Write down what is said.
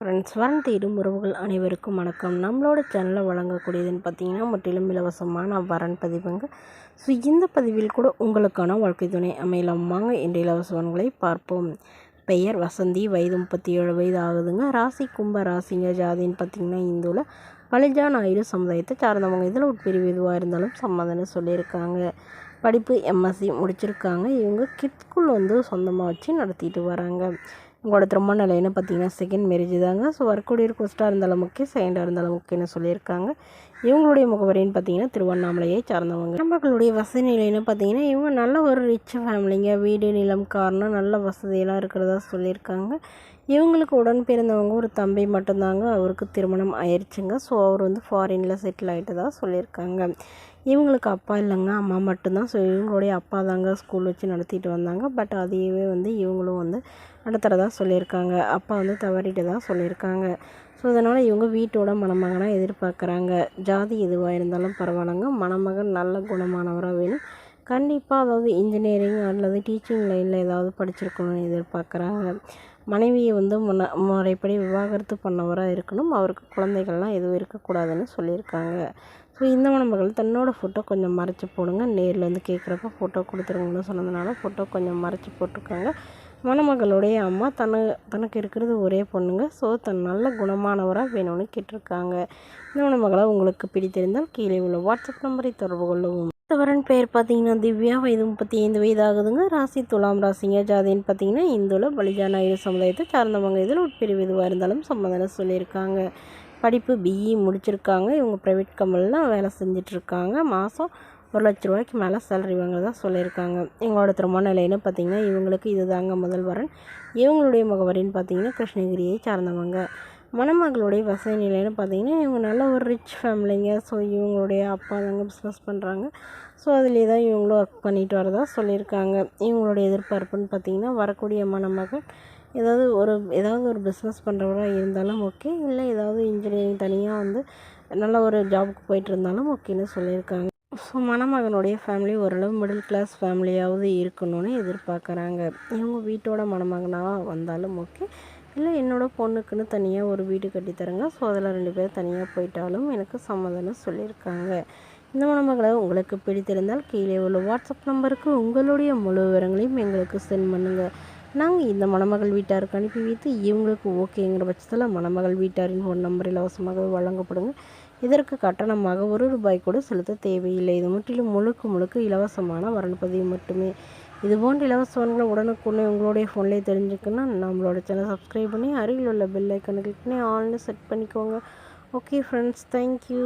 Friends, வரன் தேடும் உறவுகள் அனைவருக்கும் வணக்கம். நம்மளோட சேனலில் வழங்கக்கூடியதுன்னு பார்த்தீங்கன்னா முற்றிலும் இலவசமான வரன் பதிவுங்க. ஸோ இந்த பதிவில் கூட உங்களுக்கான வாழ்க்கை துணை அமையலாம். வாங்க என்ற இலவசவன்களை பார்ப்போம். பெயர் வசந்தி, வயது 37 வயது ஆகுதுங்க. ராசி கும்ப ராசிங்க. ஜாதின்னு பார்த்தீங்கன்னா இந்துவில் பலிஜா நாயுடு சமுதாயத்தை சார்ந்தவங்க. இதில் உட்பிரிவு எதுவாக இருந்தாலும் சம்மதம்னு சொல்லியிருக்காங்க. படிப்பு எம்எஸ்சி முடிச்சிருக்காங்க. இவங்க கிட்ஸ் ஸ்கூல் சொந்தமாக வச்சு நடத்திட்டு வராங்க. உங்களோட திருமண நிலைன்னு பார்த்தீங்கன்னா செகண்ட் மேரேஜ் தாங்க. ஸோ வரக்கூடிய ஃபஸ்ட்டாக இருந்தாலும் முக்கியம், செகண்டாக இருந்தாலும் முக்கியம்னு சொல்லியிருக்காங்க. இவங்களுடைய முகவரின்னு பார்த்தீங்கன்னா திருவண்ணாமலையை சார்ந்தவங்க. நம்மளுடைய வசதி நிலைன்னு பார்த்தீங்கன்னா இவங்க நல்ல ஒரு ரிச் ஃபேமிலிங்க. வீடு, நிலம், காரணம் நல்ல வசதியெல்லாம் இருக்கிறதா சொல்லியிருக்காங்க. இவங்களுக்கு உடன் பிறந்தவங்க ஒரு தம்பி மட்டும்தாங்க. அவருக்கு திருமணம் ஆயிடுச்சுங்க. ஸோ அவர் ஃபாரினில் செட்டில் ஆகிட்டதாக சொல்லியிருக்காங்க. இவங்களுக்கு அப்பா இல்லைங்க, அம்மா மட்டும்தான். ஸோ இவங்களுடைய அப்பா தாங்க ஸ்கூல் வச்சு நடத்திட்டு வந்தாங்க. பட் அதையவே இவங்களும் நடத்துகிறதா சொல்லியிருக்காங்க. அப்பா தவறிட்டு தான் சொல்லியிருக்காங்க. ஸோ அதனால் இவங்க வீட்டோட மணமகனாக எதிர்பார்க்குறாங்க. ஜாதி எதுவாக இருந்தாலும் பரவாயில்லைங்க, மணமகன் நல்ல குணமானவராக வேணும். கண்டிப்பாக இன்ஜினியரிங் அல்லது டீச்சிங் லைனில் ஏதாவது படிச்சிருக்கணும்னு எதிர்பார்க்குறாங்க. மனைவியை முறைப்படி விவாகரத்து பண்ணவராக இருக்கணும். அவருக்கு குழந்தைகள்லாம் எதுவும் இருக்கக்கூடாதுன்னு சொல்லியிருக்காங்க. ஸோ இந்த மணமகள் தன்னோட ஃபோட்டோ கொஞ்சம் மறைச்சி போடுங்க. நேரில் கேட்குறப்ப ஃபோட்டோ கொடுத்துருங்கன்னு சொன்னதுனால ஃபோட்டோ கொஞ்சம் மறைச்சி போட்டிருக்காங்க. மணமகளுடைய அம்மா தனக்கு இருக்கிறது ஒரே பொண்ணுங்க. ஸோ நல்ல குணமானவராக வேணும்னு கேட்டிருக்காங்க. இந்த மணமகளை உங்களுக்கு பிடித்திருந்தால் கீழே உள்ள வாட்ஸ்அப் நம்பரை தொடர்பு கொள்ளவும். வரன் பெயர் பார்த்தீங்கன்னா திவ்யா, வயது 35 வயது ஆகுதுங்க. ராசி துலாம் ராசிங்க. ஜாதின்னு பார்த்தீங்கன்னா இந்துவில் பலிஜா நாயுடு சமுதாயத்தை சார்ந்தவங்க. இதில் உட்பிரிவு எதுவாக இருந்தாலும் சம்மதம் சொல்லியிருக்காங்க. படிப்பு பிஇ முடிச்சிருக்காங்க. இவங்க ப்ரைவேட் கம்பெனியில் வேலை செஞ்சிட்ருக்காங்க. மாதம் 1 லட்ச ரூபாய்க்கு மேலே சேலரி வாங்குறதா சொல்லியிருக்காங்க. எங்களோட திருமண நிலைன்னு பார்த்தீங்கன்னா இவங்களுக்கு இது தாங்க முதல் வரன். இவங்களுடைய முகவரின்னு பார்த்தீங்கன்னா கிருஷ்ணகிரியை சார்ந்தவங்க. மணமகளுடைய வசதி நிலைன்னு பார்த்தீங்கன்னா இவங்க நல்ல ஒரு ரிச் ஃபேமிலிங்க. ஸோ இவங்களுடைய அப்பா தாங்க பிஸ்னஸ் பண்ணுறாங்க. ஸோ அதிலே தான் இவங்களும் ஒர்க் பண்ணிட்டு வரதா சொல்லியிருக்காங்க. இவங்களுடைய எதிர்பார்ப்புன்னு பார்த்தீங்கன்னா வரக்கூடிய மணமகள் ஏதாவது ஒரு பிஸ்னஸ் பண்ணுறவராக இருந்தாலும் ஓகே, இல்லை ஏதாவது இன்ஜினியரிங் தனியாக நல்ல ஒரு ஜாபுக்கு போயிட்டு இருந்தாலும் ஓகேன்னு சொல்லியிருக்காங்க. ஸோ மணமகனுடைய ஃபேமிலி ஓரளவு மிடில் கிளாஸ் ஃபேமிலியாவது இருக்கணும்னு எதிர்பார்க்குறாங்க. இவங்க வீட்டோட மணமகனாக வந்தாலும் ஓகே, இல்லை என்னோடய பொண்ணுக்குன்னு தனியாக ஒரு வீடு கட்டித்தரங்க. ஸோ அதில் 2 பேர் தனியாக போயிட்டாலும் எனக்கு சம்மதம்னு சொல்லியிருக்காங்க. இந்த மணமகளை உங்களுக்கு பிடித்திருந்தால் கீழே உள்ள வாட்ஸ்அப் நம்பருக்கு உங்களுடைய முழு விவரங்களையும் எங்களுக்கு சென்ட் பண்ணுங்கள். நாங்கள் இந்த மணமகள் வீட்டாருக்கு அனுப்பி வைத்து இவங்களுக்கு ஓகேங்கிற பட்சத்தில் மணமகள் வீட்டாரின் ஃபோன் நம்பர் இலவசமாக வழங்கப்படுங்க. இதற்கு கட்டணமாக 1 ரூபாய் கூட செலுத்த தேவையில்லை. இது முற்றிலும் முழுக்க இலவசமான வரன்பதிவு மட்டுமே. இதுபோன்ற இலவசங்களை உடனுக்குடனே உங்களுடைய ஃபோன்லேயே தெரிஞ்சுக்கணும். நம்மளோட சேனல் சப்ஸ்கிரைப் பண்ணி அருகில் உள்ள பெல் ஐக்கனை கிளிக் பண்ணி ஆல்னு செட் பண்ணிக்கோங்க. Okay friends, thank you.